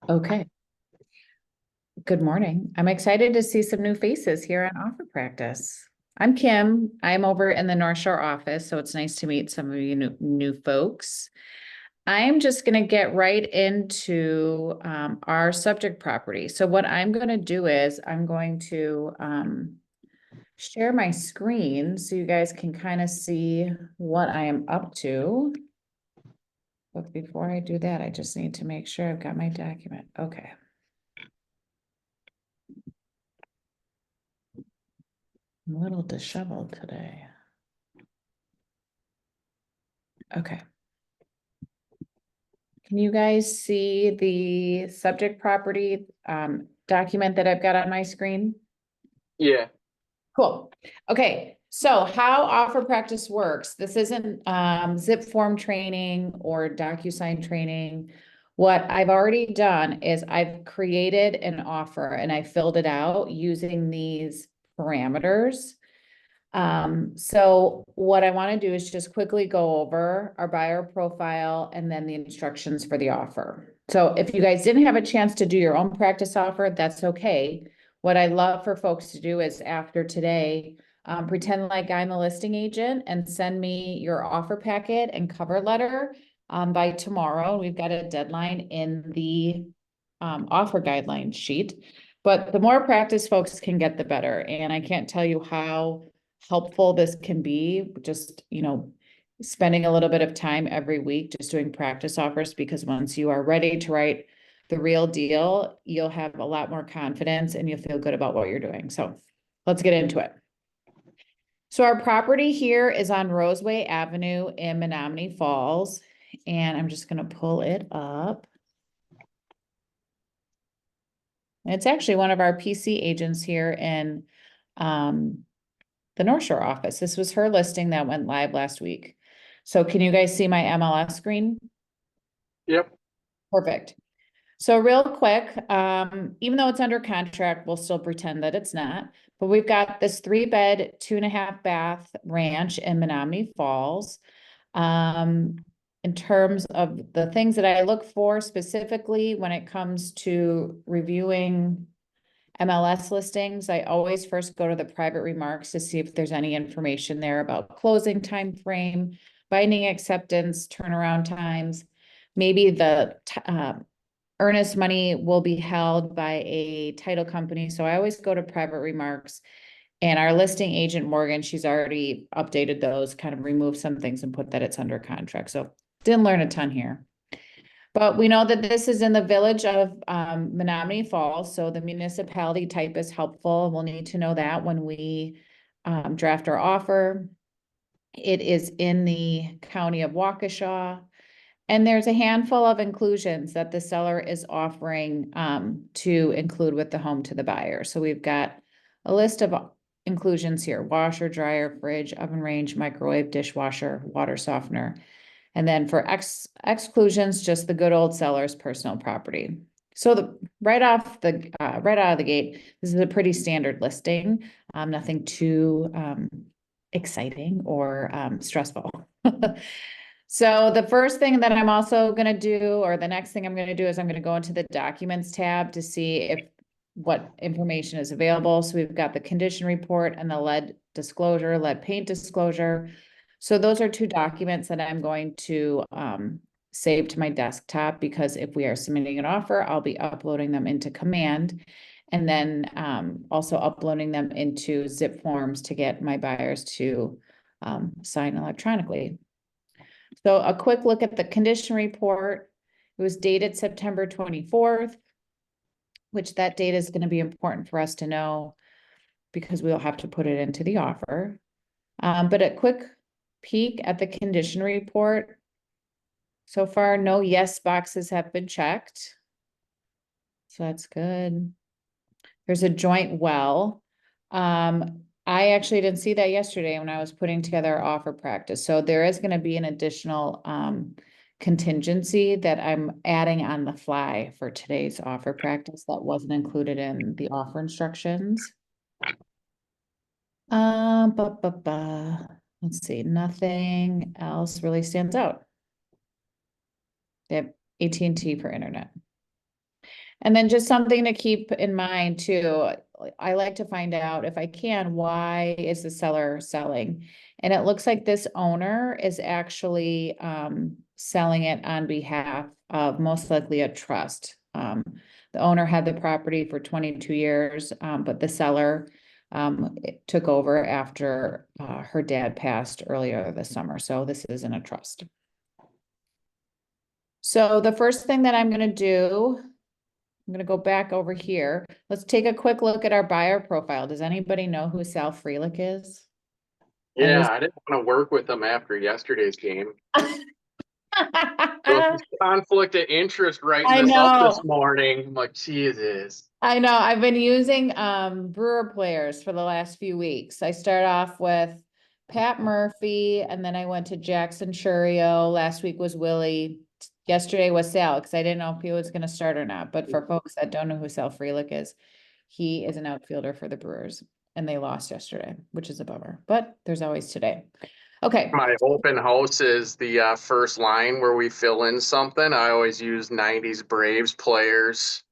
Okay. Good morning. I'm excited to see some new faces here on Offer Practice. I'm Kim. I'm over in the North Shore office, so it's nice to meet some of you new folks. I'm just going to get right into our subject property. So what I'm going to do is I'm going to share my screen so you guys can kind of see what I am up to. But before I do that, I just need to make sure I've got my document. Okay. I'm a little disheveled today. Okay. Can you guys see the subject property document that I've got on my screen? Yeah. Cool. Okay, so how offer practice works. This isn't zip form training or DocuSign training. What I've already done is I've created an offer and I filled it out using these parameters. So what I want to do is just quickly go over our buyer profile and then the instructions for the offer. So if you guys didn't have a chance to do your own practice offer, that's okay. What I love for folks to do is after today, pretend like I'm the listing agent and send me your offer packet and cover letter by tomorrow. We've got a deadline in the offer guideline sheet. But the more practice folks can get, the better. And I can't tell you how helpful this can be, just, spending a little bit of time every week just doing practice offers, because once you are ready to write the real deal, you'll have a lot more confidence and you'll feel good about what you're doing. So let's get into it. So our property here is on Roseway Avenue in Menominee Falls, and I'm just going to pull it up. It's actually one of our PC agents here in the North Shore office. This was her listing that went live last week. So can you guys see my MLS screen? Yep. Perfect. So real quick, even though it's under contract, we'll still pretend that it's not. But we've got this 3-bed, 2.5-bath ranch in Menominee Falls. In terms of the things that I look for specifically when it comes to reviewing MLS listings, I always first go to the private remarks to see if there's any information there about closing time frame, binding acceptance, turnaround times. Maybe the earnest money will be held by a title company. So I always go to private remarks. And our listing agent, Morgan, she's already updated those, kind of removed some things and put that it's under contract. So didn't learn a ton here. But we know that this is in the village of Menominee Falls, so the municipality type is helpful. We'll need to know that when we draft our offer. It is in the county of Waukesha. And there's a handful of inclusions that the seller is offering to include with the home to the buyer. So we've got a list of inclusions here: washer, dryer, fridge, oven range, microwave, dishwasher, water softener. And then for exclusions, just the good old seller's personal property. So right out of the gate, this is a pretty standard listing. Nothing too exciting or stressful. So the first thing that I'm also going to do, or the next thing I'm going to do, is I'm going to go into the documents tab to see if what information is available. So we've got the condition report and the lead disclosure, lead paint disclosure. So those are two documents that I'm going to save to my desktop, because if we are submitting an offer, I'll be uploading them into Command, and then also uploading them into zip forms to get my buyers to sign electronically. So a quick look at the condition report. It was dated September 24th, which that date is going to be important for us to know because we'll have to put it into the offer. But a quick peek at the condition report. So far, no yes boxes have been checked. So that's good. There's a joint well. I actually didn't see that yesterday when I was putting together our offer practice. So there is going to be an additional contingency that I'm adding on the fly for today's offer practice that wasn't included in the offer instructions. Let's see, nothing else really stands out. They have AT&T for internet. And then just something to keep in mind too, I like to find out if I can, why is the seller selling? And it looks like this owner is actually selling it on behalf of most likely a trust. The owner had the property for 22 years, but the seller took over after her dad passed earlier this summer. So this isn't a trust. So the first thing that I'm going to do, I'm going to go back over here. Let's take a quick look at our buyer profile. Does anybody know who Sal Freelick is? Yeah, I didn't want to work with him after yesterday's game. So this conflict of interest writing I this up this know. morning. I'm like, Jesus. I know. I've been using Brewer players for the last few weeks. I start off with Pat Murphy, and then I went to Jackson Churio. Last week was Willie. Yesterday was Sal, because I didn't know if he was going to start or not. But for folks that don't know who Sal Frelick is, he is an outfielder for the Brewers, and they lost yesterday, which is a bummer. But there's always today. Okay. My open house is the first line where we fill in something. I always use 90s Braves players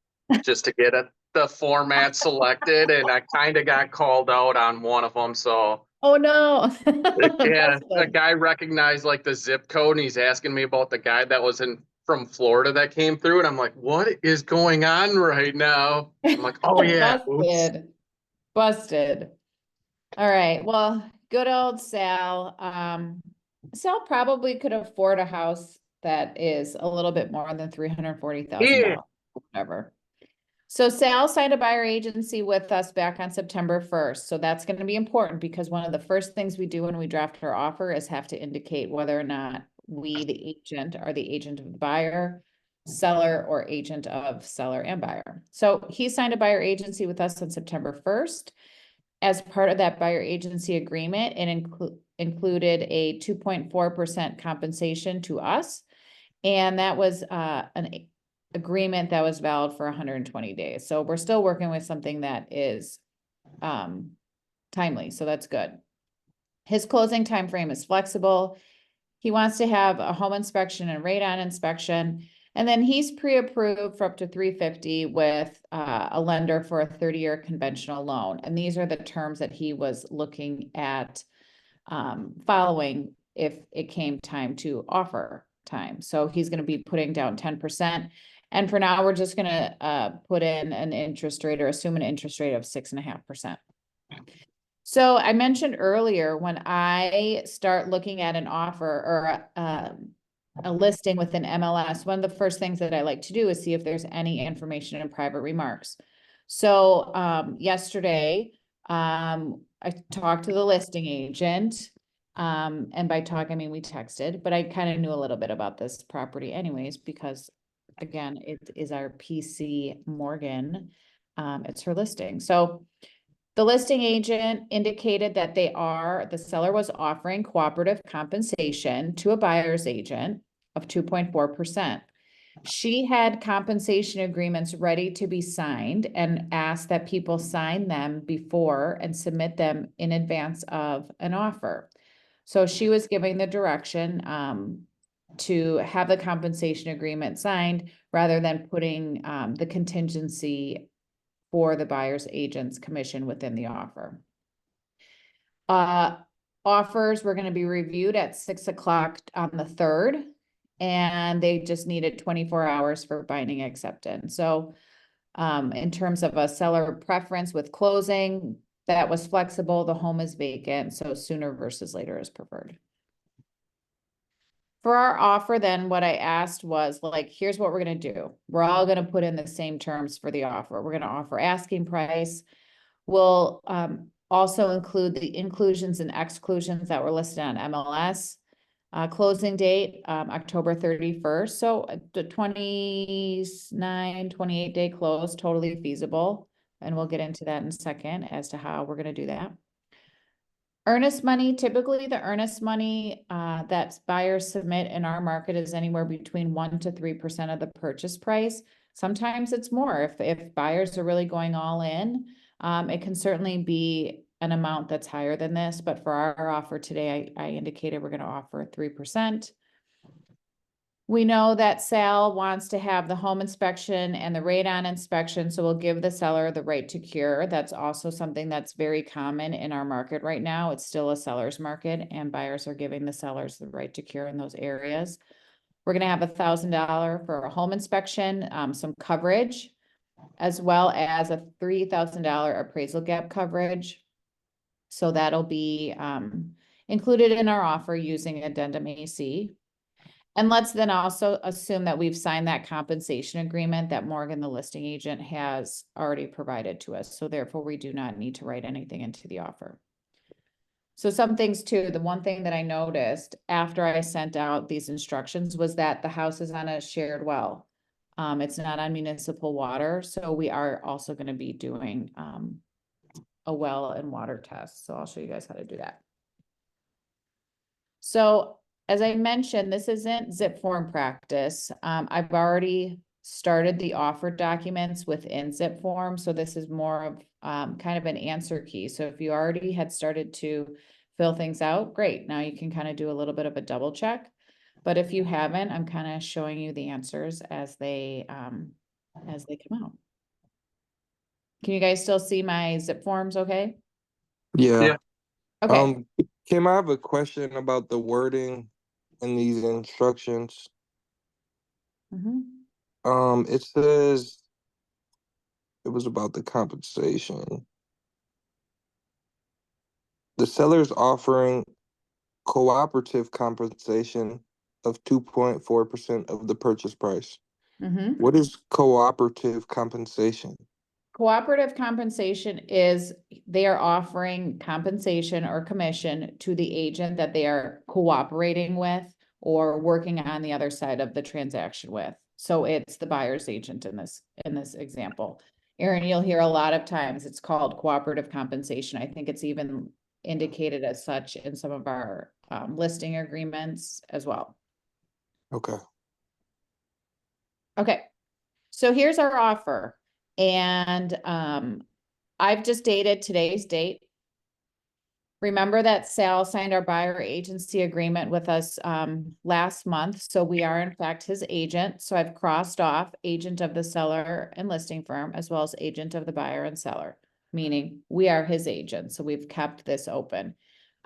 just to get the format selected, and I kind of got called out on one of them. So, Oh no. yeah, a Busted. guy recognized like the zip code, and he's asking me about the guy that was in from Florida that came through, and I'm like, what is going on right now? I'm like, oh yeah, oops. Busted. Busted. All right. Well, good old Sal. Sal probably could afford a house that is a little bit more than Yeah. $340,000, whatever. So Sal signed a buyer agency with us back on September 1st. So that's going to be important, because one of the first things we do when we draft our offer is have to indicate whether or not we, the agent, are the agent of the buyer, seller, or agent of seller and buyer. So he signed a buyer agency with us on September 1st. As part of that buyer agency agreement, it included a 2.4% compensation to us. And that was an agreement that was valid for 120 days. So we're still working with something that is timely. So that's good. His closing time frame is flexible. He wants to have a home inspection and radon inspection. And then he's pre-approved for up to 350 with a lender for a 30-year conventional loan. And these are the terms that he was looking at following if it came time to offer time. So he's going to be putting down 10%. And for now, we're just going to put in an interest rate, or assume an interest rate of 6.5%. So I mentioned earlier, when I start looking at an offer or a listing within MLS, one of the first things that I like to do is see if there's any information in private remarks. So yesterday, I talked to the listing agent. And by talk, I mean we texted, but I kind of knew a little bit about this property anyways, because again, it is our PC Morgan. It's her listing. So the listing agent indicated that the seller was offering cooperative compensation to a buyer's agent of 2.4%. She had compensation agreements ready to be signed and asked that people sign them before and submit them in advance of an offer. So she was giving the direction to have the compensation agreement signed rather than putting the contingency for the buyer's agent's commission within the offer. Offers were going to be reviewed at 6 o'clock on the 3rd, and they just needed 24 hours for binding acceptance. So in terms of a seller preference with closing, that was flexible. The home is vacant, so sooner versus later is preferred. For our offer, then what I asked was, like, here's what we're going to do. We're all going to put in the same terms for the offer. We're going to offer asking price. We'll also include the inclusions and exclusions that were listed on MLS. Closing date, October 31st. So the 29, 28-day close, totally feasible. And we'll get into that in a second as to how we're going to do that. Earnest money, typically the earnest money that buyers submit in our market is anywhere between 1 to 3% of the purchase price. Sometimes it's more if buyers are really going all in. It can certainly be an amount that's higher than this, but for our offer today, I indicated we're going to offer 3%. We know that Sal wants to have the home inspection and the radon inspection, so we'll give the seller the right to cure. That's also something that's very common in our market right now. It's still a seller's market, and buyers are giving the sellers the right to cure in those areas. We're gonna have $1,000 for a home inspection, some coverage, as well as a $3,000 appraisal gap coverage. So that'll be included in our offer using addendum AC. And let's then also assume that we've signed that compensation agreement that Morgan, the listing agent, has already provided to us. So therefore, we do not need to write anything into the offer. So some things too, the one thing that I noticed after I sent out these instructions was that the house is on a shared well. It's not on municipal water, so we are also going to be doing a well and water test. So I'll show you guys how to do that. So as I mentioned, this isn't zip form practice. I've already started the offer documents within zip form. So this is more of kind of an answer key. So if you already had started to fill things out, great. Now you can kind of do a little bit of a double check. But if you haven't, I'm kind of showing you the answers as they come out. Can you guys still see my zip forms okay? Yeah. Yeah. Okay. Kim, I have a question about the wording in these instructions. Mhm. It says it was about the compensation. The seller's offering cooperative compensation of 2.4% of the purchase price. Mhm. What is cooperative compensation? Cooperative compensation is they are offering compensation or commission to the agent that they are cooperating with or working on the other side of the transaction with. So it's the buyer's agent in this example. Erin, you'll hear a lot of times it's called cooperative compensation. I think it's even indicated as such in some of our listing agreements as well. Okay. Okay, so here's our offer. And I've just dated today's date. Remember that Sal signed our buyer agency agreement with us last month. So we are in fact his agent. So I've crossed off agent of the seller and listing firm as well as agent of the buyer and seller, meaning we are his agent. So we've kept this open.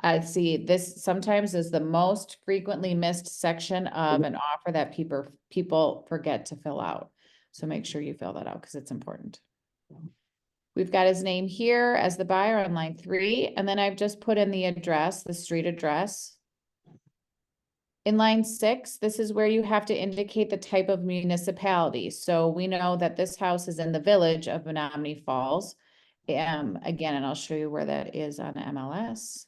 I see this sometimes is the most frequently missed section of an offer that people forget to fill out. So make sure you fill that out because it's important. We've got his name here as the buyer on line 3, and then I've just put in the address, the street address. In line 6, this is where you have to indicate the type of municipality. So we know that this house is in the village of Menominee Falls. Again, and I'll show you where that is on MLS.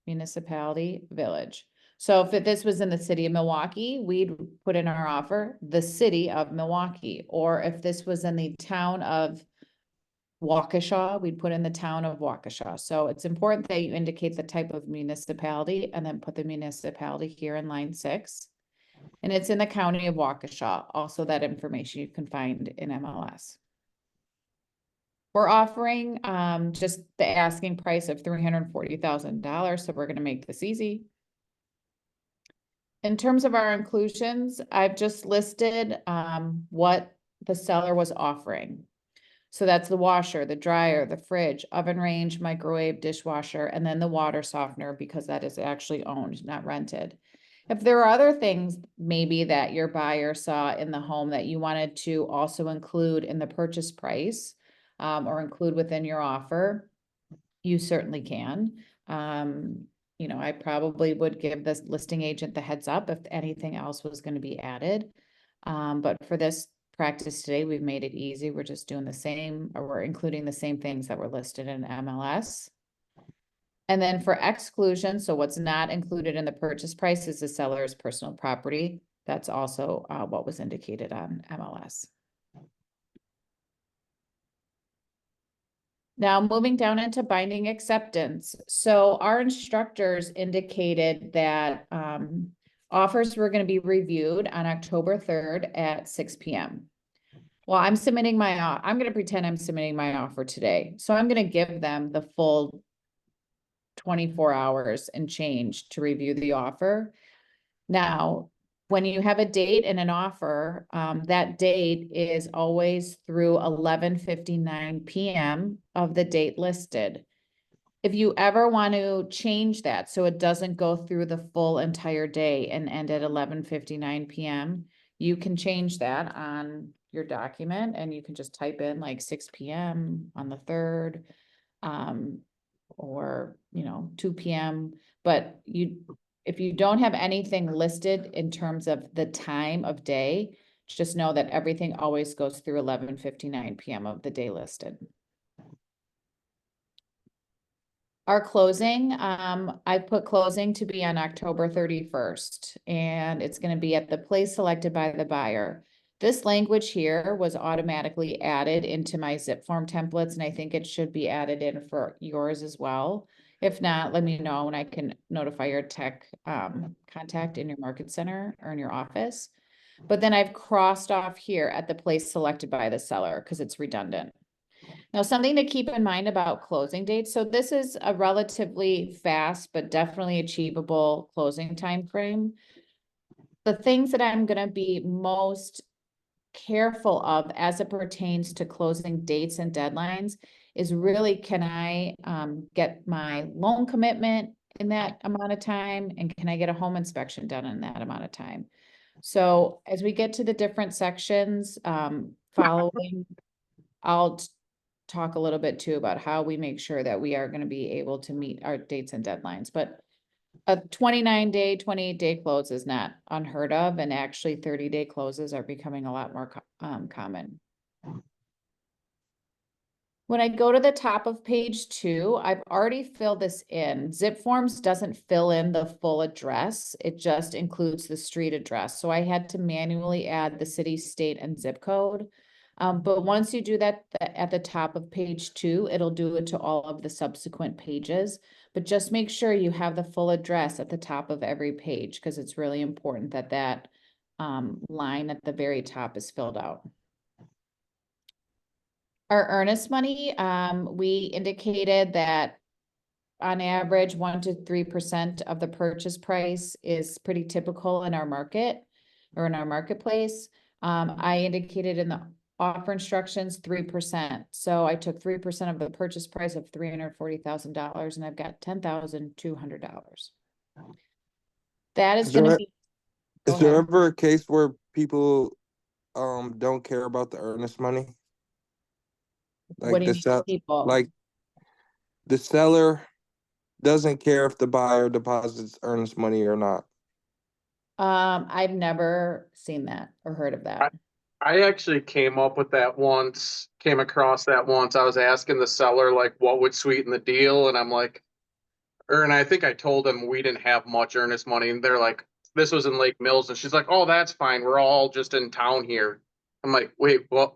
Municipality, village. So if this was in the city of Milwaukee, we'd put in our offer, the city of Milwaukee. Or if this was in the town of Waukesha, we'd put in the town of Waukesha. So it's important that you indicate the type of municipality and then put the municipality here in line 6. And it's in the county of Waukesha. Also, that information you can find in MLS. We're offering just the asking price of $340,000. So we're going to make this easy. In terms of our inclusions, I've just listed what the seller was offering. So that's the washer, the dryer, the fridge, oven range, microwave, dishwasher, and then the water softener because that is actually owned, not rented. If there are other things maybe that your buyer saw in the home that you wanted to also include in the purchase price or include within your offer, you certainly can. You know, I probably would give this listing agent the heads up if anything else was going to be added. But for this practice today, we've made it easy. We're just doing the same, or we're including the same things that were listed in MLS. And then for exclusion, so what's not included in the purchase price is the seller's personal property. That's also what was indicated on MLS. Now moving down into binding acceptance. So our instructors indicated that offers were going to be reviewed on October 3rd at 6 p.m. Well, I'm going to pretend I'm submitting my offer today. So I'm going to give them the full 24 hours and change to review the offer. Now, when you have a date and an offer, that date is always through 11:59 PM of the date listed. If you ever want to change that, so it doesn't go through the full entire day and end at 11:59 PM, you can change that on your document and you can just type in like 6 PM on the 3rd. Or, 2 PM, but if you don't have anything listed in terms of the time of day, just know that everything always goes through 11:59 PM of the day listed. Our closing, I put closing to be on October 31st, and it's gonna be at the place selected by the buyer. This language here was automatically added into my zip form templates, and I think it should be added in for yours as well. If not, let me know and I can notify your tech, contact in your market center or in your office. But then I've crossed off here at the place selected by the seller, because it's redundant. Now, something to keep in mind about closing dates. So this is a relatively fast, but definitely achievable closing time frame. The things that I'm gonna be most careful of as it pertains to closing dates and deadlines is really, can I get my loan commitment in that amount of time? And can I get a home inspection done in that amount of time? So as we get to the different sections, following, I'll talk a little bit too about how we make sure that we are going to be able to meet our dates and deadlines. But a 29-day, 28-day close is not unheard of, and actually 30-day closes are becoming a lot more common. When I go to the top of page 2, I've already filled this in. Zip Forms doesn't fill in the full address. It just includes the street address. So I had to manually add the city, state, and zip code. But once you do that at the top of page 2, it'll do it to all of the subsequent pages. But just make sure you have the full address at the top of every page, because it's really important that that line at the very top is filled out. Our earnest money, we indicated that on average, 1 to 3% of the purchase price is pretty typical in our market or in our marketplace. I indicated in the offer instructions 3%. So I took 3% of the purchase price of $340,000 and I've got $10,200. That is going to be. Is there ever a case where people don't care about the earnest money? What do you mean, people? Like the seller doesn't care if the buyer deposits earnest money or not. I've never seen that or heard of that. I actually came across that once. I was asking the seller, like, what would sweeten the deal? And I'm like, and I think I told them we didn't have much earnest money. And they're like, this was in Lake Mills. And she's like, oh, that's fine. We're all just in town here. I'm like, wait, what?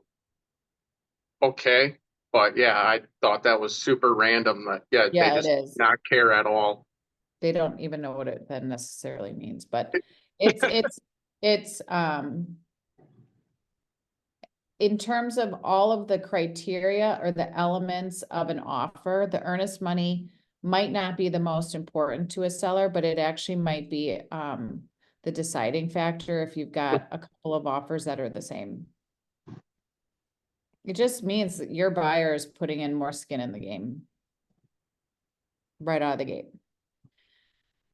Okay. But yeah, I thought that was super random that, they Yeah, it just is. not care at all. They don't even know what it that necessarily means, but it's in terms of all of the criteria or the elements of an offer, the earnest money might not be the most important to a seller, but it actually might be the deciding factor if you've got a couple of offers that are the same. It just means that your buyer is putting in more skin in the game right out of the gate.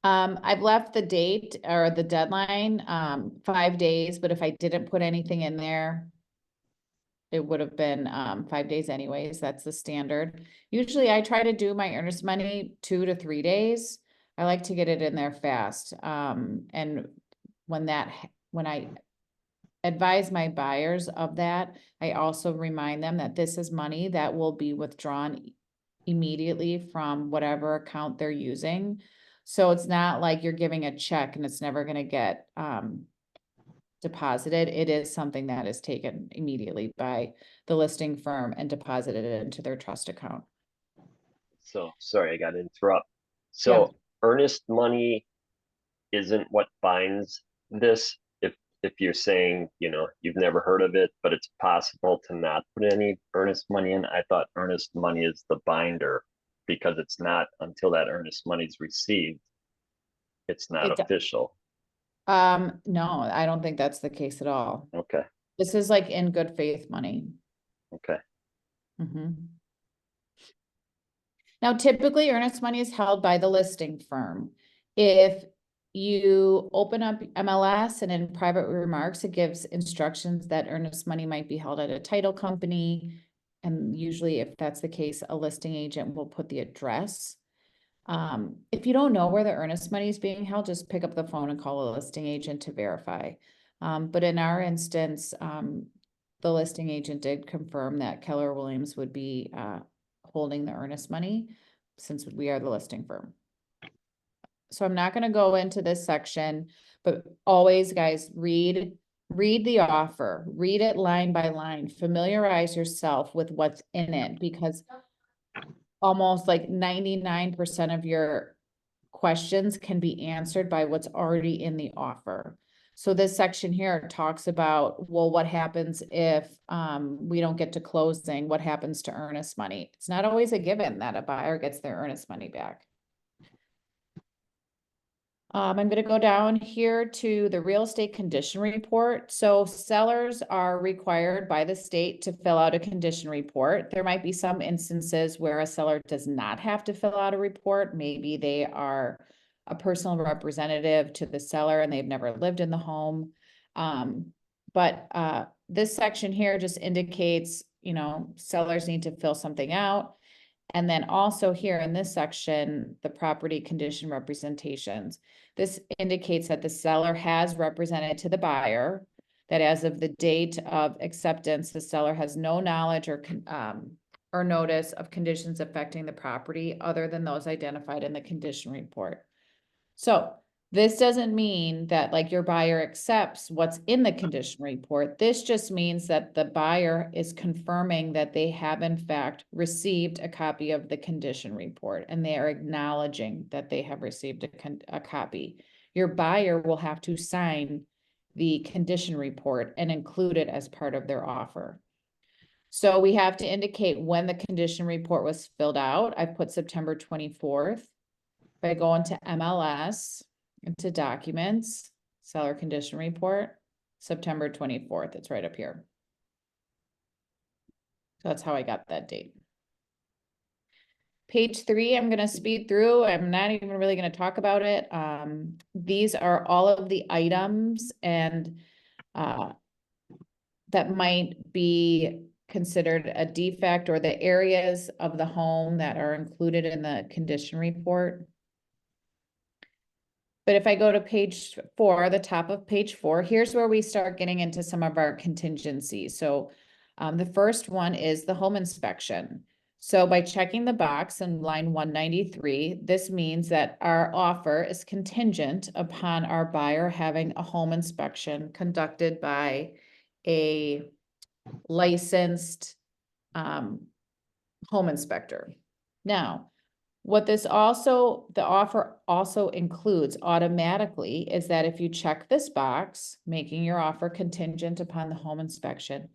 I've left the date or the deadline 5 days, but if I didn't put anything in there, it would have been 5 days anyways. That's the standard. Usually I try to do my earnest money 2 to 3 days. I like to get it in there fast. And when I advise my buyers of that, I also remind them that this is money that will be withdrawn immediately from whatever account they're using. So it's not like you're giving a check and it's never going to get deposited. It is something that is taken immediately by the listing firm and deposited into their trust account. So sorry, I got to interrupt. So earnest money isn't what binds this. If you're saying, you've never heard of it, but it's possible to not put any earnest money in. I thought earnest money is the binder, because it's not until that earnest money is received, it's not official. No, I don't think that's the case at all. Okay, This is like in good faith money. okay. Mhm. Now, typically earnest money is held by the listing firm. If you open up MLS and in private remarks, it gives instructions that earnest money might be held at a title company. And usually if that's the case, a listing agent will put the address. If you don't know where the earnest money is being held, just pick up the phone and call a listing agent to verify. But in our instance, the listing agent did confirm that Keller Williams would be, holding the earnest money since we are the listing firm. So I'm not gonna go into this section, but always, guys, read the offer, read it line by line, familiarize yourself with what's in it, because almost like 99% of your questions can be answered by what's already in the offer. So this section here talks about, well, what happens if we don't get to closing? What happens to earnest money? It's not always a given that a buyer gets their earnest money back. I'm gonna go down here to the real estate condition report. So sellers are required by the state to fill out a condition report. There might be some instances where a seller does not have to fill out a report. Maybe they are a personal representative to the seller and they've never lived in the home. But this section here just indicates, sellers need to fill something out. And then also here in this section, the property condition representations. This indicates that the seller has represented to the buyer that as of the date of acceptance, the seller has no knowledge or notice of conditions affecting the property other than those identified in the condition report. So this doesn't mean that like your buyer accepts what's in the condition report. This just means that the buyer is confirming that they have in fact received a copy of the condition report and they are acknowledging that they have received a copy. Your buyer will have to sign the condition report and include it as part of their offer. So we have to indicate when the condition report was filled out. I put September 24th. If I go into MLS, into documents, seller condition report, September 24th, it's right up here. So that's how I got that date. Page 3, I'm gonna speed through. I'm not even really gonna talk about it. These are all of the items and that might be considered a defect or the areas of the home that are included in the condition report. But if I go to page 4, the top of page 4, here's where we start getting into some of our contingencies. So the first one is the home inspection. So by checking the box in line 193, this means that our offer is contingent upon our buyer having a home inspection conducted by a licensed home inspector. Now, what the offer also includes automatically is that if you check this box, making your offer contingent upon the home inspection,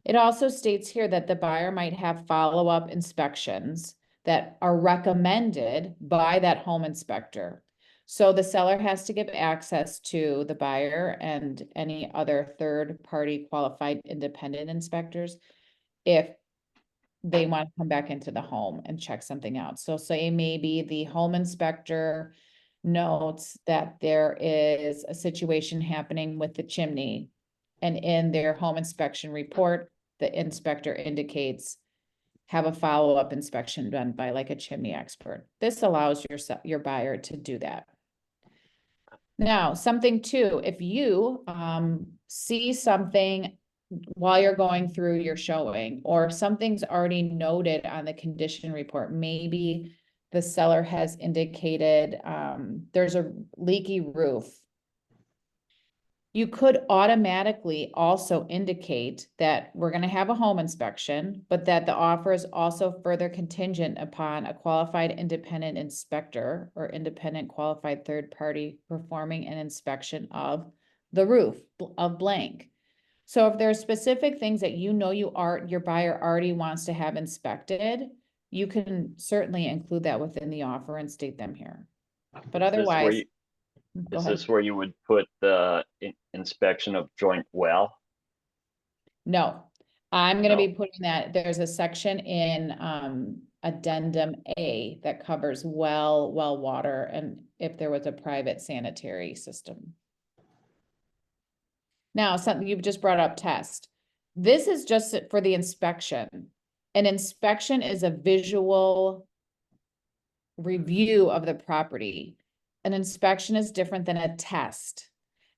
it also states here that the buyer might have follow-up inspections that are recommended by that home inspector. So the seller has to give access to the buyer and any other third-party qualified independent inspectors if they want to come back into the home and check something out. So say maybe the home inspector notes that there is a situation happening with the chimney. And in their home inspection report, the inspector indicates have a follow-up inspection done by like a chimney expert. This allows your buyer to do that. Now, something too, if you see something while you're going through your showing, or if something's already noted on the condition report, maybe the seller has indicated there's a leaky roof. You could automatically also indicate that we're going to have a home inspection, but that the offer is also further contingent upon a qualified independent inspector or independent qualified third party performing an inspection of the roof of blank. So if there are specific things that your buyer already wants to have inspected, you can certainly include that within the offer and state them here. But otherwise, Go Is ahead. this where you would put the inspection of joint well? No, I'm gonna No. be putting that, there's a section in, addendum A that covers well water, and if there was a private sanitary system. Now, something you've just brought up, test. This is just for the inspection. An inspection is a visual review of the property. An inspection is different than a test.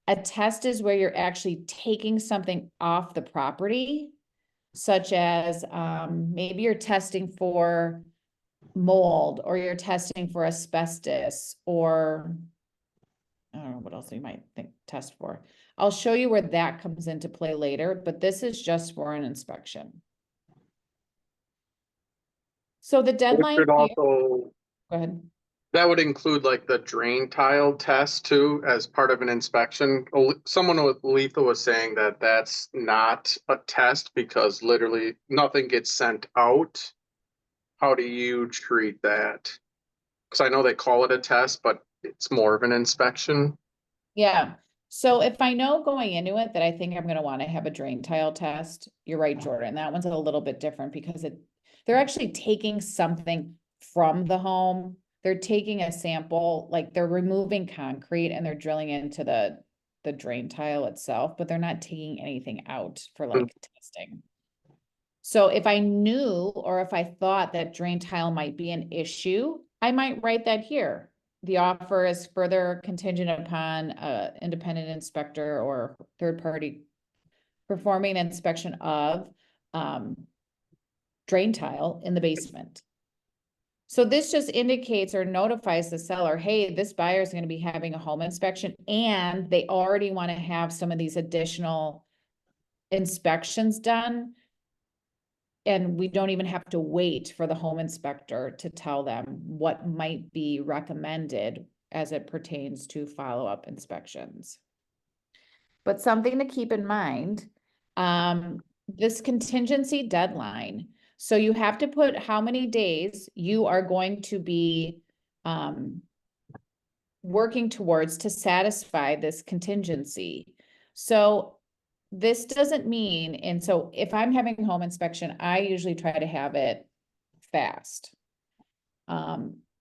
A test is where you're actually taking something off the property, such as maybe you're testing for mold, or you're testing for asbestos, or I don't know what else you might think test for. I'll show you where that comes into play later, but this is just for an inspection. So the Which deadline could here, also, go ahead. that would include like the drain tile test too, as part of an inspection. Someone with Letha was saying that that's not a test because literally nothing gets sent out. How do you treat that? Because I know they call it a test, but it's more of an inspection. Yeah, so if I know going into it that I think I'm gonna wanna have a drain tile test, you're right, Jordan, that one's a little bit different because they're actually taking something from the home. They're taking a sample, like they're removing concrete and they're drilling into the drain tile itself, but they're not taking anything out for like testing. So if I knew, or if I thought that drain tile might be an issue, I might write that here. The offer is further contingent upon independent inspector or third party performing an inspection of drain tile in the basement. So this just indicates or notifies the seller, hey, this buyer is going to be having a home inspection, and they already want to have some of these additional inspections done. And we don't even have to wait for the home inspector to tell them what might be recommended as it pertains to follow-up inspections. But something to keep in mind, this contingency deadline. So you have to put how many days you are going to be working towards to satisfy this contingency. So this doesn't mean, and so if I'm having home inspection, I usually try to have it fast.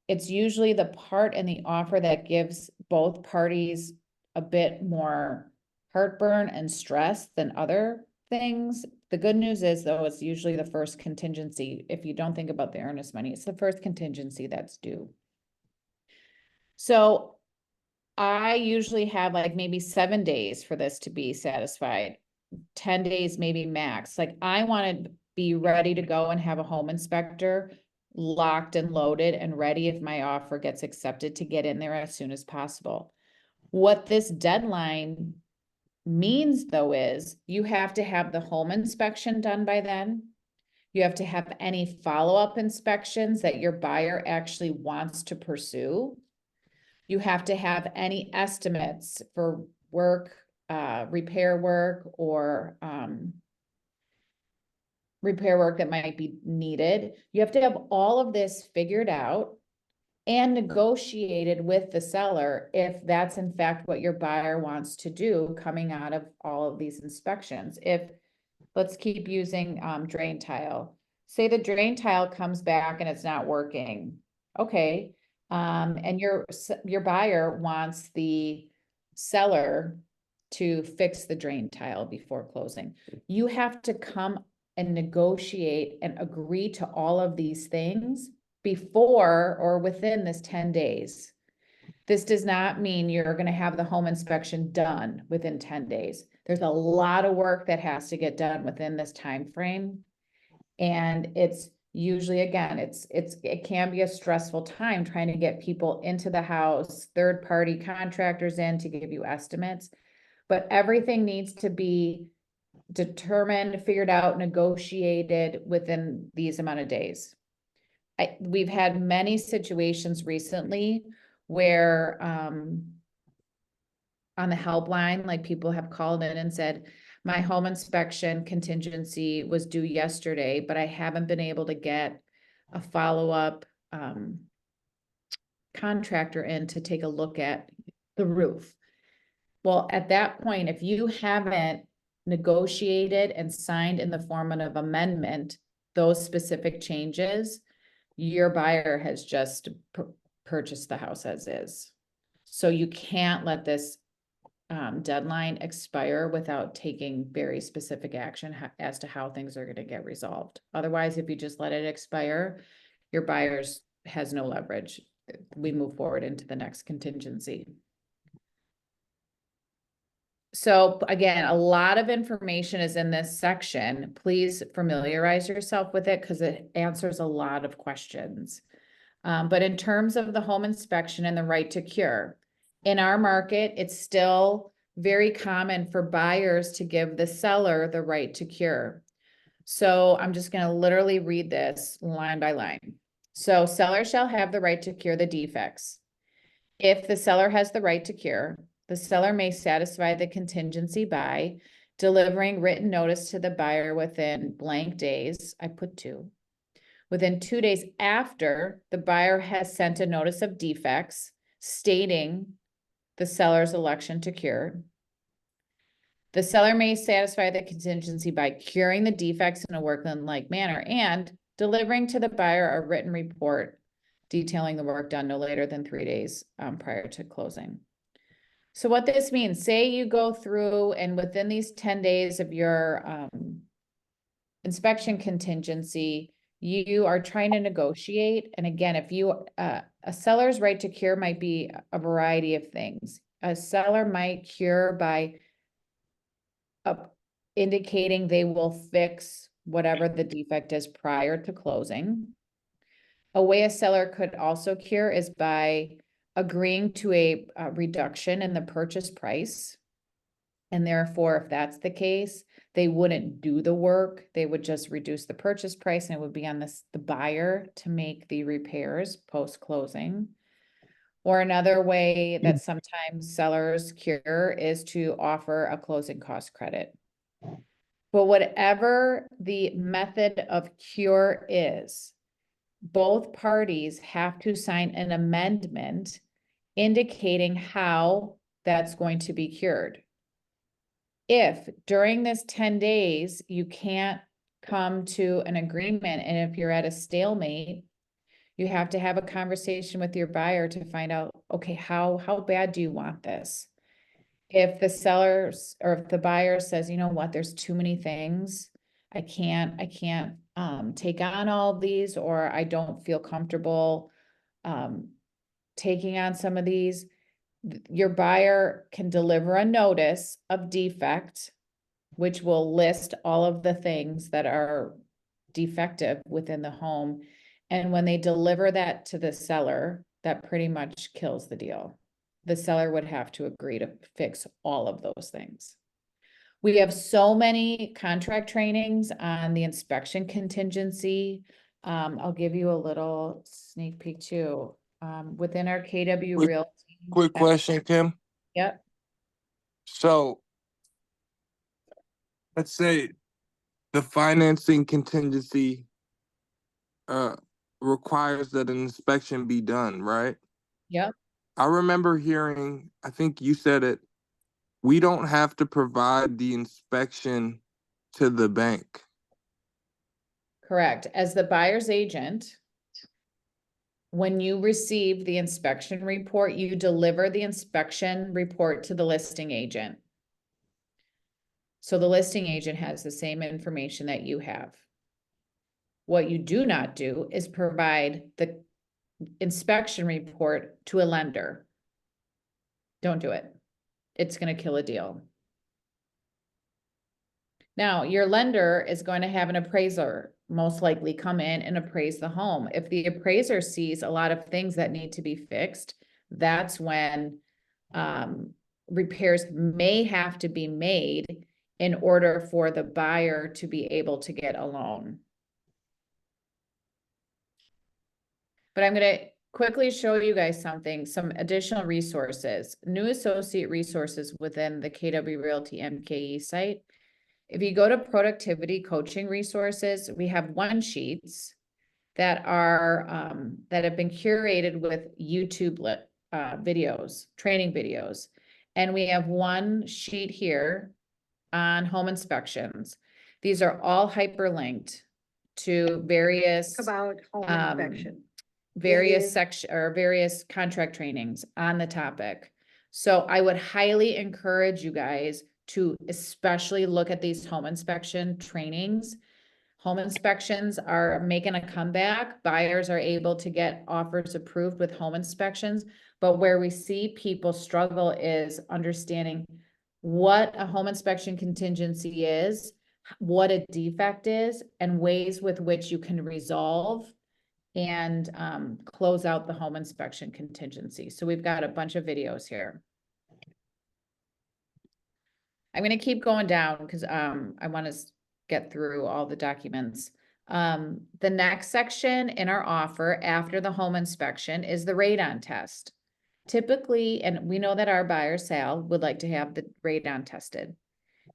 It's usually the part in the offer that gives both parties a bit more heartburn and stress than other things. The good news is, though, it's usually the first contingency. If you don't think about the earnest money, it's the first contingency that's due. So I usually have like maybe 7 days for this to be satisfied. 10 days, maybe max. Like I want to be ready to go and have a home inspector locked and loaded and ready if my offer gets accepted to get in there as soon as possible. What this deadline means, though, is you have to have the home inspection done by then. You have to have any follow-up inspections that your buyer actually wants to pursue. You have to have any estimates for work, repair work, or repair work that might be needed. You have to have all of this figured out and negotiated with the seller if that's in fact what your buyer wants to do coming out of all of these inspections. If, let's keep using drain tile. Say the drain tile comes back and it's not working. Okay. And your buyer wants the seller to fix the drain tile before closing. You have to come and negotiate and agree to all of these things before or within this 10 days. This does not mean you're going to have the home inspection done within 10 days. There's a lot of work that has to get done within this time frame. And it's usually, again, it can be a stressful time trying to get people into the house, third-party contractors in to give you estimates. But everything needs to be determined, figured out, negotiated within these amount of days. We've had many situations recently where on the helpline, like people have called in and said, my home inspection contingency was due yesterday, but I haven't been able to get a follow-up contractor in to take a look at the roof. Well, at that point, if you haven't negotiated and signed in the form of amendment, those specific changes, your buyer has just purchased the house as is. So you can't let this deadline expire without taking very specific action as to how things are going to get resolved. Otherwise, if you just let it expire, your buyers has no leverage. We move forward into the next contingency. So again, a lot of information is in this section. Please familiarize yourself with it because it answers a lot of questions. But in terms of the home inspection and the right to cure, in our market, it's still very common for buyers to give the seller the right to cure. So I'm just going to literally read this line by line. So seller shall have the right to cure the defects. If the seller has the right to cure, the seller may satisfy the contingency by delivering written notice to the buyer within blank days. I put 2. Within 2 days after the buyer has sent a notice of defects stating the seller's election to cure. The seller may satisfy the contingency by curing the defects in a workmanlike manner and delivering to the buyer a written report detailing the work done no later than 3 days prior to closing. So what this means, say you go through and within these 10 days of your inspection contingency, you are trying to negotiate. And again, if you, a seller's right to cure might be a variety of things. A seller might cure by indicating they will fix whatever the defect is prior to closing. A way a seller could also cure is by agreeing to a reduction in the purchase price. And therefore, if that's the case, they wouldn't do the work. They would just reduce the purchase price and it would be on the buyer to make the repairs post-closing. Or another way that sometimes sellers cure is to offer a closing cost credit. But whatever the method of cure is, both parties have to sign an amendment indicating how that's going to be cured. If during this 10 days, you can't come to an agreement, and if you're at a stalemate, you have to have a conversation with your buyer to find out, okay, how bad do you want this? If the sellers or if the buyer says, you know what, there's too many things, I can't take on all of these, or I don't feel comfortable taking on some of these, your buyer can deliver a notice of defect, which will list all of the things that are defective within the home. And when they deliver that to the seller, that pretty much kills the deal. The seller would have to agree to fix all of those things. We have so many contract trainings on the inspection contingency. I'll give you a little sneak peek too. Within our KW Realty. Quick question, Kim. Yep. So let's say the financing contingency requires that an inspection be done, right? Yep. I remember hearing, I think you said it, we don't have to provide the inspection to the bank. Correct. As the buyer's agent, when you receive the inspection report, you deliver the inspection report to the listing agent. So the listing agent has the same information that you have. What you do not do is provide the inspection report to a lender. Don't do it. It's going to kill a deal. Now, your lender is going to have an appraiser most likely come in and appraise the home. If the appraiser sees a lot of things that need to be fixed, that's when repairs may have to be made in order for the buyer to be able to get a loan. But I'm going to quickly show you guys something, some additional resources, new associate resources within the KW Realty MKE site. If you go to productivity coaching resources, we have one sheets that are that have been curated with YouTube videos, training videos. And we have one sheet here on home inspections. These are all hyperlinked to various About home um, inspection. various is. section or various contract trainings on the topic. So I would highly encourage you guys to especially look at these home inspection trainings. Home inspections are making a comeback. Buyers are able to get offers approved with home inspections. But where we see people struggle is understanding what a home inspection contingency is, what a defect is, and ways with which you can resolve and close out the home inspection contingency. So we've got a bunch of videos here. I'm gonna keep going down because I want to get through all the documents. The next section in our offer after the home inspection is the radon test. Typically, and we know that our buyer Sal would like to have the radon tested.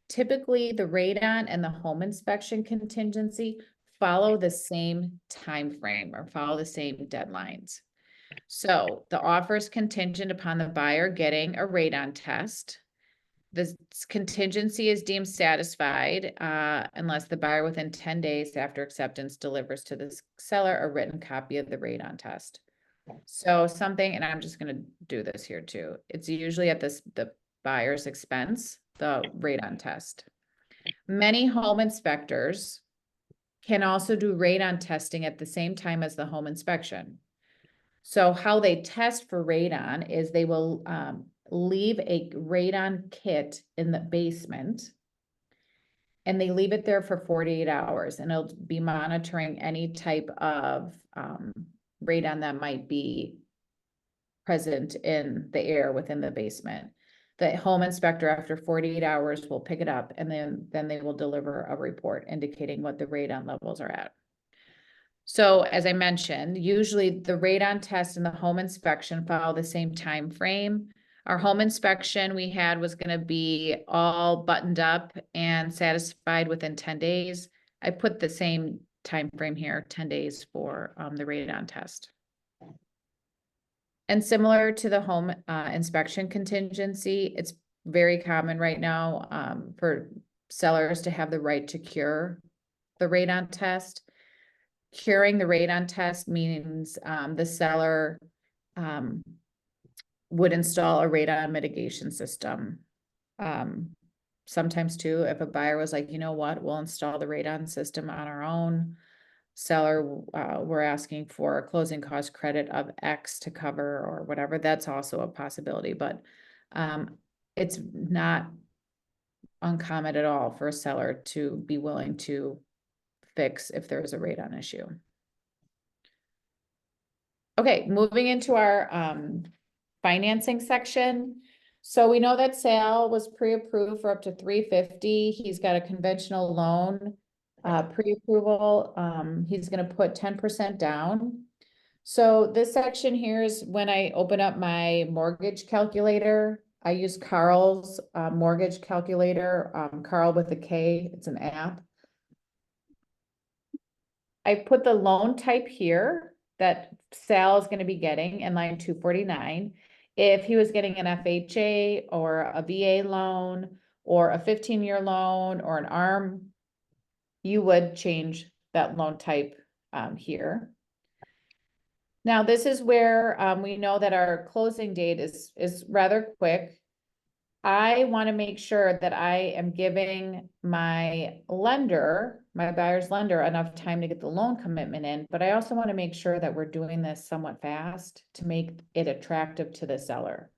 Typically, the radon and the home inspection contingency follow the same time frame or follow the same deadlines. So the offer is contingent upon the buyer getting a radon test. The contingency is deemed satisfied unless the buyer within 10 days after acceptance delivers to the seller a written copy of the radon test. So something, and I'm just going to do this here too. It's usually at the buyer's expense, the radon test. Many home inspectors can also do radon testing at the same time as the home inspection. So how they test for radon is they will leave a radon kit in the basement and they leave it there for 48 hours and it'll be monitoring any type of radon that might be present in the air within the basement. The home inspector after 48 hours will pick it up and then they will deliver a report indicating what the radon levels are at. So as I mentioned, usually the radon test and the home inspection follow the same time frame. Our home inspection we had was going to be all buttoned up and satisfied within 10 days. I put the same time frame here, 10 days for the radon test. And similar to the home inspection contingency, it's very common right now for sellers to have the right to cure the radon test. Curing the radon test means the seller would install a radon mitigation system. Sometimes too, if a buyer was like, you know what, we'll install the radon system on our own. Seller, we're asking for a closing cost credit of X to cover or whatever. That's also a possibility, but it's not uncommon at all for a seller to be willing to fix if there's a radon issue. Okay, moving into our financing section. So we know that Sal was pre-approved for up to $350. He's got a conventional loan pre-approval. He's going to put 10% down. So this section here is when I open up my mortgage calculator. I use Carl's mortgage calculator, Carl with a K. It's an app. I put the loan type here that Sal is going to be getting in line 249. If he was getting an FHA or a VA loan or a 15-year loan or an ARM, you would change that loan type here. Now, this is where we know that our closing date is rather quick. I want to make sure that I am giving my lender, my buyer's lender, enough time to get the loan commitment in, but I also want to make sure that we're doing this somewhat fast to make it attractive to the seller.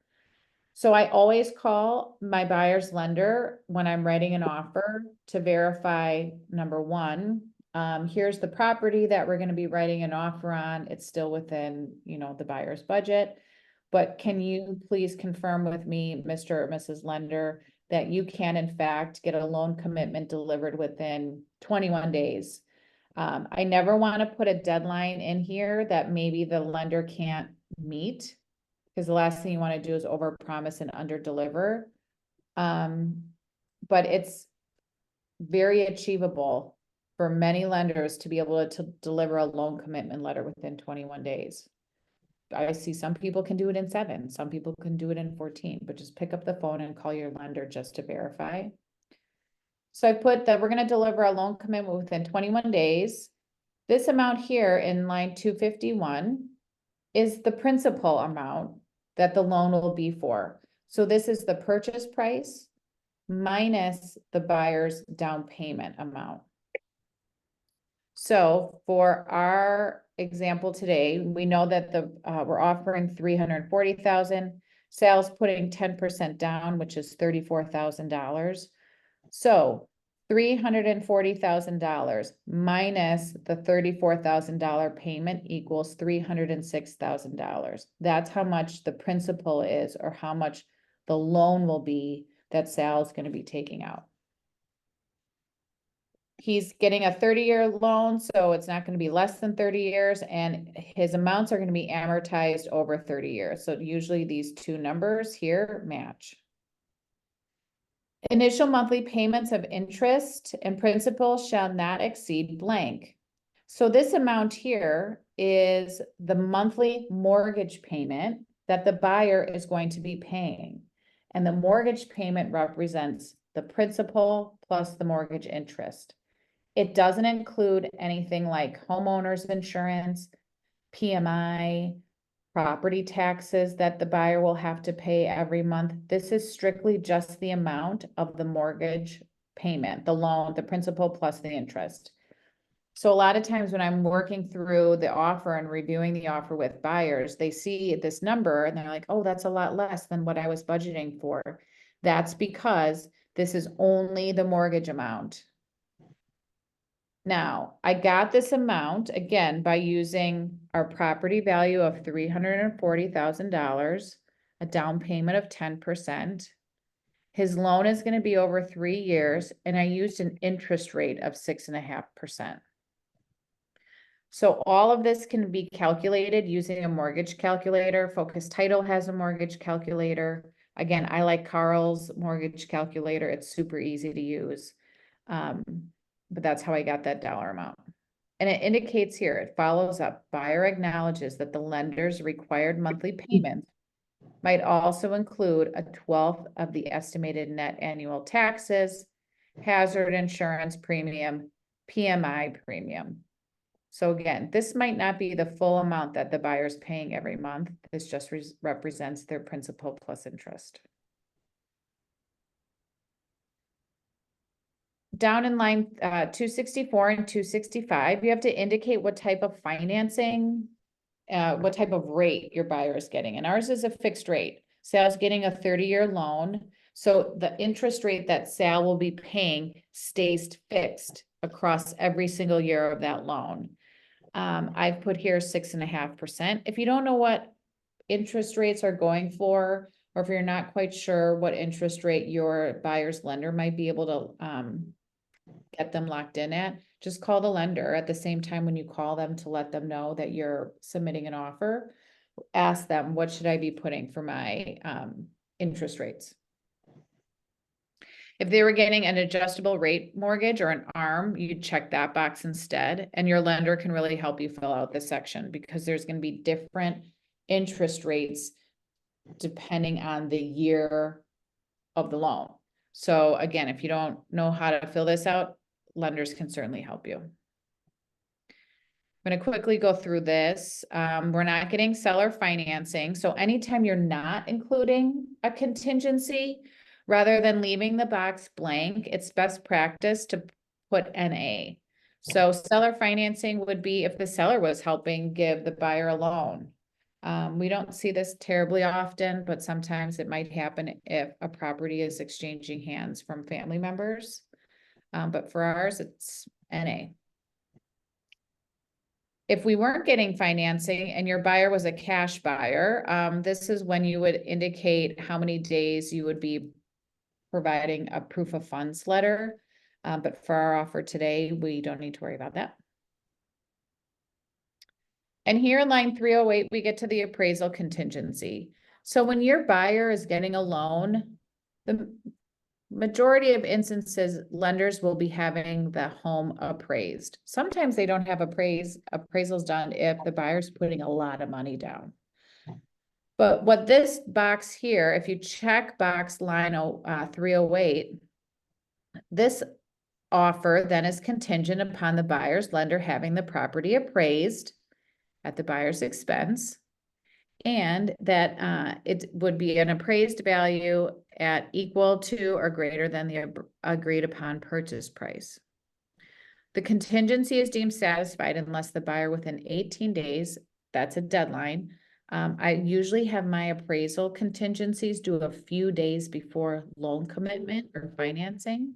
So I always call my buyer's lender when I'm writing an offer to verify, number one, here's the property that we're going to be writing an offer on. It's still within, the buyer's budget. But can you please confirm with me, Mr. or Mrs. Lender, that you can in fact get a loan commitment delivered within 21 days? I never want to put a deadline in here that maybe the lender can't meet, because the last thing you want to do is overpromise and underdeliver. But it's very achievable for many lenders to be able to deliver a loan commitment letter within 21 days. I see some people can do it in 7, some people can do it in 14, but just pick up the phone and call your lender just to verify. So I put that we're gonna deliver a loan commitment within 21 days. This amount here in line 251 is the principal amount that the loan will be for. So this is the purchase price minus the buyer's down payment amount. So for our example today, we know that we're offering 340,000, sales putting 10% down, which is $34,000. So $340,000 minus the $34,000 payment equals $306,000. That's how much the principal is, or how much the loan will be that Sal's going to be taking out. He's getting a 30-year loan, so it's not going to be less than 30 years, and his amounts are going to be amortized over 30 years. So usually these two numbers here match. Initial monthly payments of interest and principal shall not exceed blank. So this amount here is the monthly mortgage payment that the buyer is going to be paying. And the mortgage payment represents the principal plus the mortgage interest. It doesn't include anything like homeowners insurance, PMI, property taxes that the buyer will have to pay every month. This is strictly just the amount of the mortgage payment, the loan, the principal plus the interest. So a lot of times when I'm working through the offer and reviewing the offer with buyers, they see this number and they're like, oh, that's a lot less than what I was budgeting for. That's because this is only the mortgage amount. Now, I got this amount again by using our property value of $340,000, a down payment of 10%. His loan is going to be over 3 years, and I used an interest rate of 6.5%. So all of this can be calculated using a mortgage calculator. Focus Title has a mortgage calculator. Again, I like Carl's mortgage calculator. It's super easy to use. But that's how I got that dollar amount. And it indicates here, it follows up, buyer acknowledges that the lender's required monthly payments might also include a 12th of the estimated net annual taxes, hazard insurance premium, PMI premium. So again, this might not be the full amount that the buyer's paying every month. This just represents their principal plus interest. Down in line 264 and 265, you have to indicate what type of financing, what type of rate your buyer is getting. And ours is a fixed rate. Sal's getting a 30-year loan. So the interest rate that Sal will be paying stays fixed across every single year of that loan. I've put here 6.5%. If you don't know what interest rates are going for, or if you're not quite sure what interest rate your buyer's lender might be able to get them locked in at, just call the lender at the same time when you call them to let them know that you're submitting an offer. Ask them, what should I be putting for my interest rates? If they were getting an adjustable rate mortgage or an ARM, you'd check that box instead, and your lender can really help you fill out this section because there's going to be different interest rates depending on the year of the loan. So again, if you don't know how to fill this out, lenders can certainly help you. I'm going to quickly go through this. We're not getting seller financing. So anytime you're not including a contingency, rather than leaving the box blank, it's best practice to put NA. So seller financing would be if the seller was helping give the buyer a loan. We don't see this terribly often, but sometimes it might happen if a property is exchanging hands from family members. But for ours, it's NA. If we weren't getting financing and your buyer was a cash buyer, this is when you would indicate how many days you would be providing a proof of funds letter. But for our offer today, we don't need to worry about that. And here in line 308, we get to the appraisal contingency. So when your buyer is getting a loan, the majority of instances, lenders will be having the home appraised. Sometimes they don't have appraisals done if the buyer's putting a lot of money down. But what this box here, if you check box line 308, this offer then is contingent upon the buyer's lender having the property appraised at the buyer's expense, and that it would be an appraised value at equal to or greater than the agreed upon purchase price. The contingency is deemed satisfied unless the buyer within 18 days, that's a deadline. I usually have my appraisal contingencies due a few days before loan commitment or financing.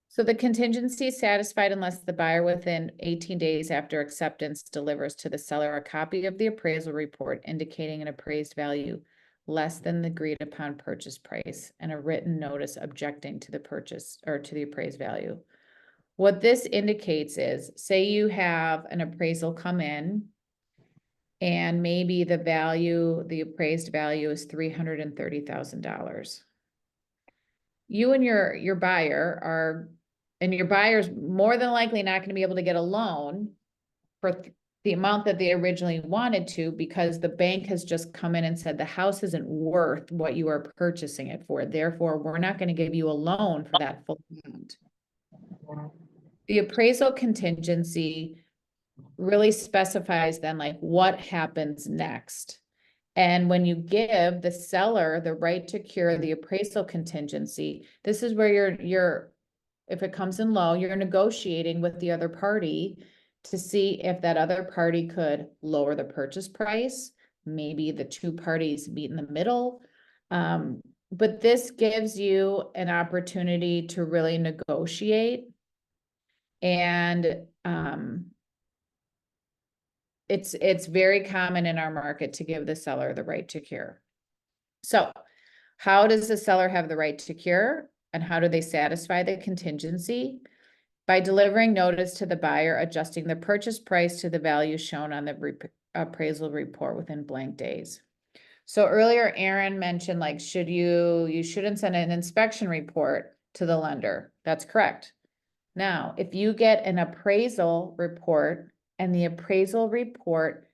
So the contingency is satisfied unless the buyer within 18 days after acceptance delivers to the seller a copy of the appraisal report indicating an appraised value less than the agreed upon purchase price and a written notice objecting to the purchase or to the appraised value. What this indicates is, say you have an appraisal come in and maybe the value, the appraised value is $330,000. You and your buyer are, and your buyer's more than likely not going to be able to get a loan for the amount that they originally wanted to, because the bank has just come in and said the house isn't worth what you are purchasing it for. Therefore, we're not going to give you a loan for that full amount. The appraisal contingency really specifies then like what happens next. And when you give the seller the right to cure the appraisal contingency, this is where you're if it comes in low, you're negotiating with the other party to see if that other party could lower the purchase price. Maybe the two parties meet in the middle. But this gives you an opportunity to really negotiate. And it's very common in our market to give the seller the right to cure. So how does the seller have the right to cure, and how do they satisfy the contingency? By delivering notice to the buyer, adjusting the purchase price to the value shown on the appraisal report within blank days. So earlier, Aaron mentioned like, you shouldn't send an inspection report to the lender. That's correct. Now, if you get an appraisal report and the appraisal report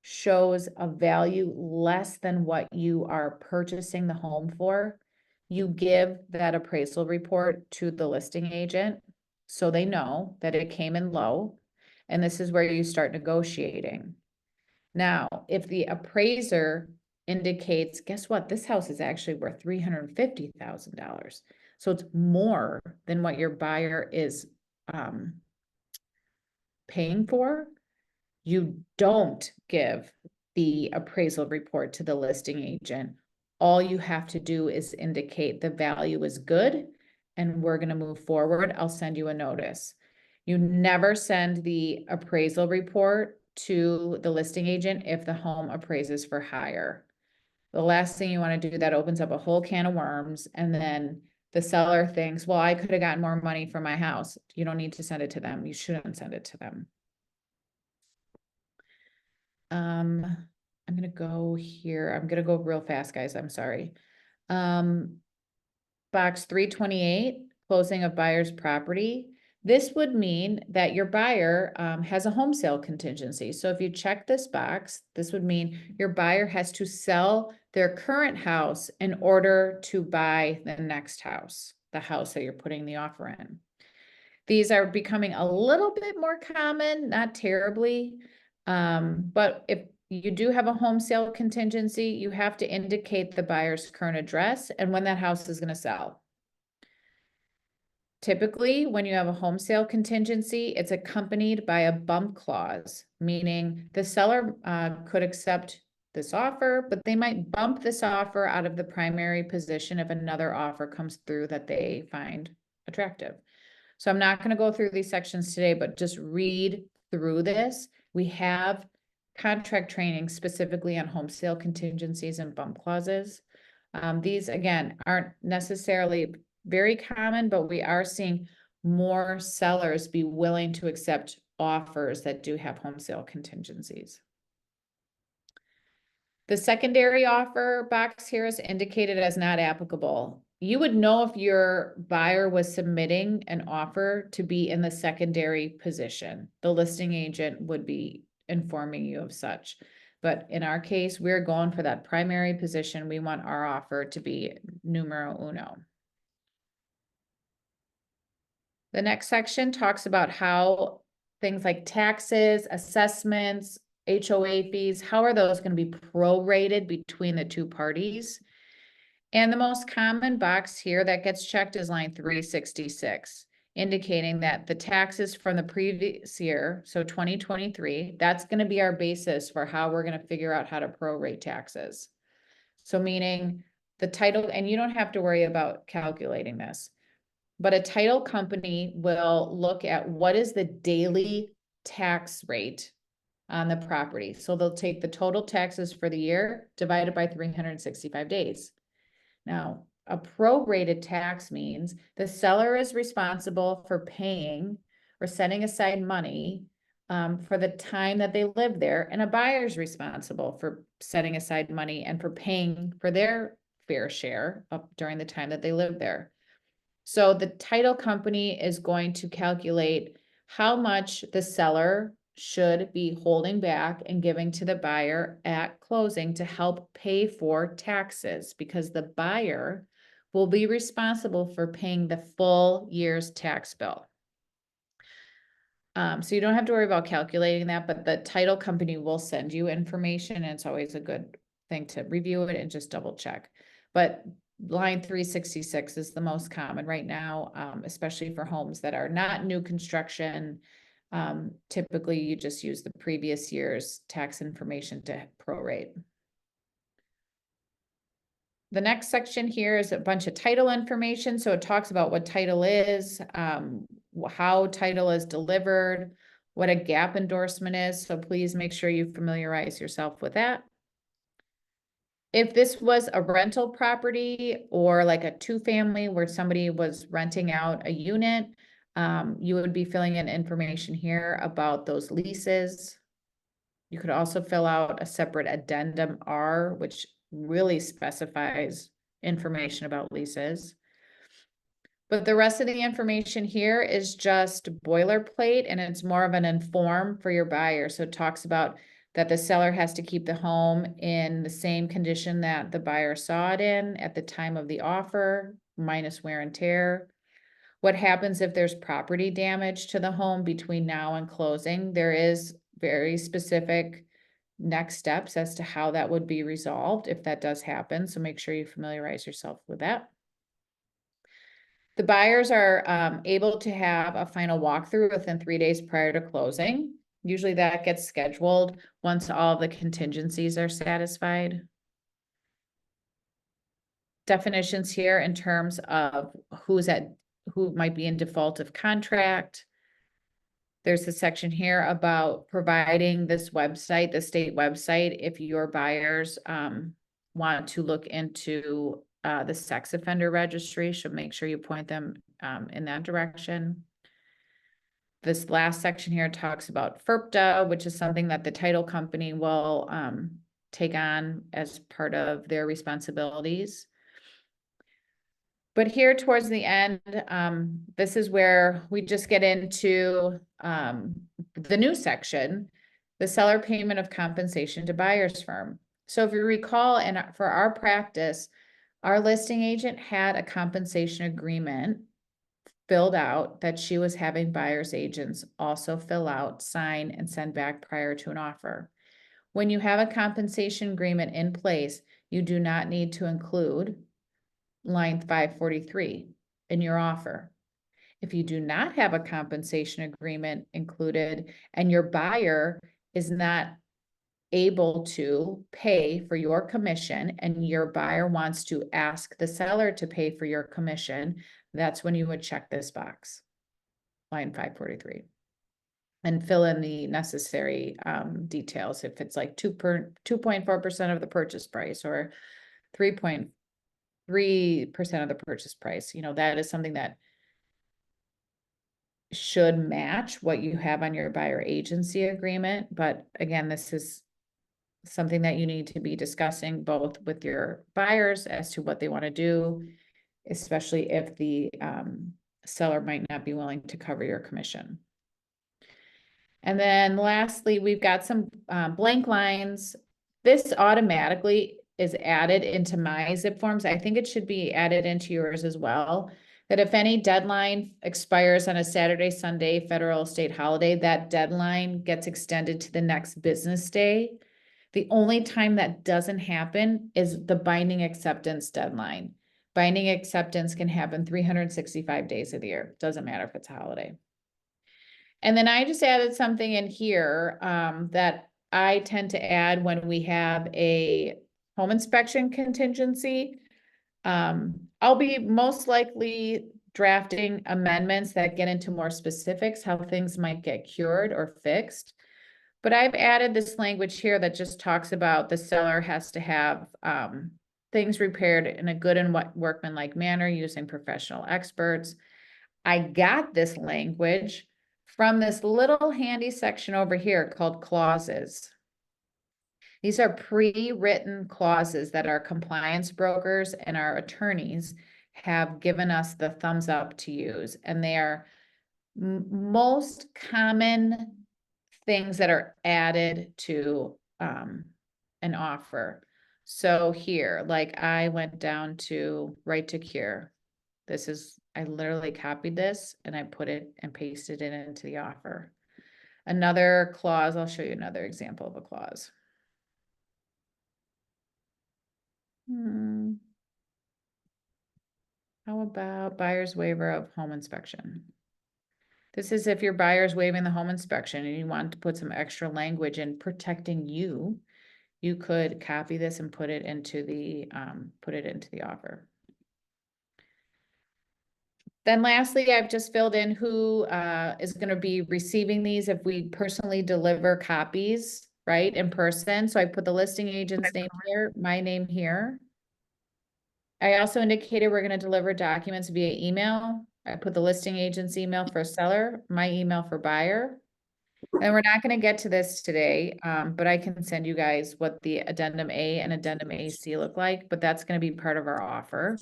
shows a value less than what you are purchasing the home for, you give that appraisal report to the listing agent so they know that it came in low, and this is where you start negotiating. Now, if the appraiser indicates, guess what, this house is actually worth $350,000. So it's more than what your buyer is paying for. You don't give the appraisal report to the listing agent. All you have to do is indicate the value is good and we're going to move forward. I'll send you a notice. You never send the appraisal report to the listing agent if the home appraises for higher. The last thing you want to do, that opens up a whole can of worms, and then the seller thinks, well, I could have gotten more money for my house. You don't need to send it to them. You shouldn't send it to them. I'm going to go here. I'm going to go real fast, guys. I'm sorry. Box 328, closing of buyer's property. This would mean that your buyer has a home sale contingency. So if you check this box, this would mean your buyer has to sell their current house in order to buy the next house, the house that you're putting the offer in. These are becoming a little bit more common, not terribly. But if you do have a home sale contingency, you have to indicate the buyer's current address and when that house is going to sell. Typically, when you have a home sale contingency, it's accompanied by a bump clause, meaning the seller could accept this offer, but they might bump this offer out of the primary position if another offer comes through that they find attractive. So I'm not going to go through these sections today, but just read through this. We have contract training specifically on home sale contingencies and bump clauses. These, again, aren't necessarily very common, but we are seeing more sellers be willing to accept offers that do have home sale contingencies. The secondary offer box here is indicated as not applicable. You would know if your buyer was submitting an offer to be in the secondary position. The listing agent would be informing you of such. But in our case, we're going for that primary position. We want our offer to be numero uno. The next section talks about how things like taxes, assessments, HOA fees, how are those going to be prorated between the two parties? And the most common box here that gets checked is line 366, indicating that the taxes from the previous year, so 2023, that's going to be our basis for how we're going to figure out how to prorate taxes. So meaning the title, and you don't have to worry about calculating this, but a title company will look at what is the daily tax rate on the property. So they'll take the total taxes for the year divided by 365 days. Now, a prorated tax means the seller is responsible for paying or setting aside money for the time that they live there, and a buyer is responsible for setting aside money and for paying for their fair share up during the time that they live there. So the title company is going to calculate how much the seller should be holding back and giving to the buyer at closing to help pay for taxes, because the buyer will be responsible for paying the full year's tax bill. So you don't have to worry about calculating that, but the title company will send you information, and it's always a good thing to review it and just double check. But line 366 is the most common right now, especially for homes that are not new construction. Typically you just use the previous year's tax information to prorate. The next section here is a bunch of title information. So it talks about what title is, how title is delivered, what a gap endorsement is. So please make sure you familiarize yourself with that. If this was a rental property or like a two-family where somebody was renting out a unit, you would be filling in information here about those leases. You could also fill out a separate addendum R, which really specifies information about leases. But the rest of the information here is just boilerplate, and it's more of an inform for your buyer. So it talks about that the seller has to keep the home in the same condition that the buyer saw it in at the time of the offer, minus wear and tear. What happens if there's property damage to the home between now and closing? There is very specific next steps as to how that would be resolved if that does happen. So make sure you familiarize yourself with that. The buyers are able to have a final walkthrough within 3 days prior to closing. Usually that gets scheduled once all the contingencies are satisfied. Definitions here in terms of who might be in default of contract. There's a section here about providing this website, the state website, if your buyers want to look into the sex offender registry, should make sure you point them in that direction. This last section here talks about FERPTA, which is something that the title company will take on as part of their responsibilities. But here towards the end, this is where we just get into the new section, the seller payment of compensation to buyer's firm. So if you recall, and for our practice, our listing agent had a compensation agreement filled out that she was having buyer's agents also fill out, sign, and send back prior to an offer. When you have a compensation agreement in place, you do not need to include line 543 in your offer. If you do not have a compensation agreement included and your buyer is not able to pay for your commission and your buyer wants to ask the seller to pay for your commission, that's when you would check this box, line 543, and fill in the necessary details. If it's like 2.4% of the purchase price or 3.3% of the purchase price, that is something that should match what you have on your buyer agency agreement. But again, this is something that you need to be discussing both with your buyers as to what they want to do, especially if the seller might not be willing to cover your commission. And then lastly, we've got some blank lines this automatically is added into my zip forms. I think it should be added into yours as well. That if any deadline expires on a Saturday, Sunday, federal, state holiday, that deadline gets extended to the next business day. The only time that doesn't happen is the binding acceptance deadline. Binding acceptance can happen 365 days of the year. Doesn't matter if it's a holiday. And then I just added something in here that I tend to add when we have a home inspection contingency. I'll be most likely drafting amendments that get into more specifics, how things might get cured or fixed. But I've added this language here that just talks about the seller has to have things repaired in a good and workmanlike manner using professional experts. I got this language from this little handy section over here called clauses. These are pre-written clauses that our compliance brokers and our attorneys have given us the thumbs up to use. And they are most common things that are added to an offer. So here, like I went down to right to cure. This is, I literally copied this and I put it and pasted it into the offer. Another clause, I'll show you another example of a clause. How about buyer's waiver of home inspection? This is if your buyer's waiving the home inspection and you want to put some extra language in protecting you, you could copy this and put it into the offer. Then lastly, I've just filled in who is going to be receiving these if we personally deliver copies, right, in person. So I put the listing agent's name here, my name here. I also indicated we're going to deliver documents via email. I put the listing agent's email for seller, my email for buyer. And we're not going to get to this today, but I can send you guys what the addendum A and addendum AC look like, but that's going to be part of our offer.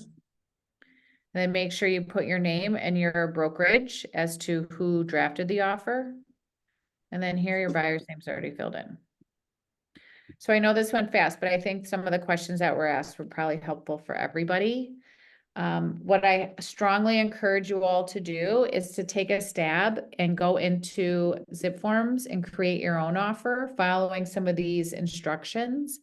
And then make sure you put your name and your brokerage as to who drafted the offer. And then here your buyer's name's already filled in. So I know this went fast, but I think some of the questions that were asked were probably helpful for everybody. What I strongly encourage you all to do is to take a stab and go into zip forms and create your own offer following some of these instructions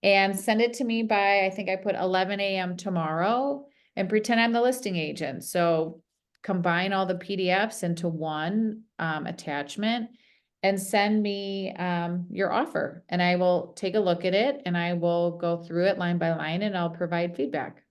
and send it to me by, I think I put 11 a.m. tomorrow, and pretend I'm the listing agent. So combine all the PDFs into one attachment and send me your offer, and I will take a look at it and I will go through it line by line and I'll provide feedback.